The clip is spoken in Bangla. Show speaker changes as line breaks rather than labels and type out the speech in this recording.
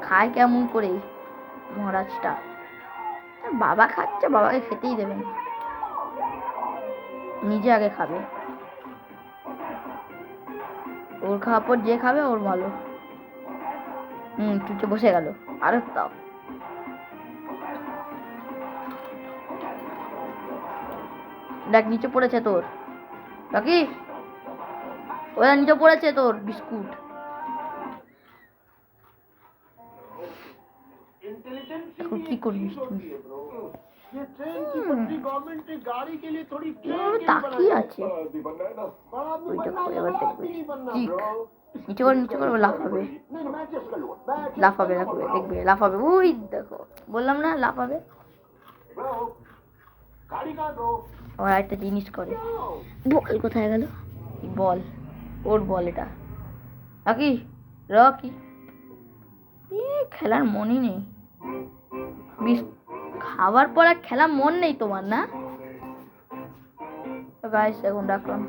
খায় কেমন করে মহারাজটা? বাবা খাচ্ছে, বাবাকে খেতেই দেবেন, নিজে আগে খাবে। ওর খাওয়ার পর যে খাবে ওর ভালো। চুপচে বসে গেল। আরে তাও দেখ নিচে পড়েছে তোর বাকি, ওরা নিচে পড়েছে তোর বিস্কুট। এখন কি করবি তুই? তাকিয়ে আছে, এবার দেখবে নিচে করে নিচে করে লাফাবে, লাফাবে লাফাবে দেখবে লাফাবে। ওই দেখো বললাম না লাফাবে। আবার একটা জিনিস করে। বল কোথায় গেল? বল, ওর বল এটা। রকি রকি খেলার মনই নেই। খাওয়ার পর আর খেলার মন নেই তোমার না? গাইস এখন রাখলাম।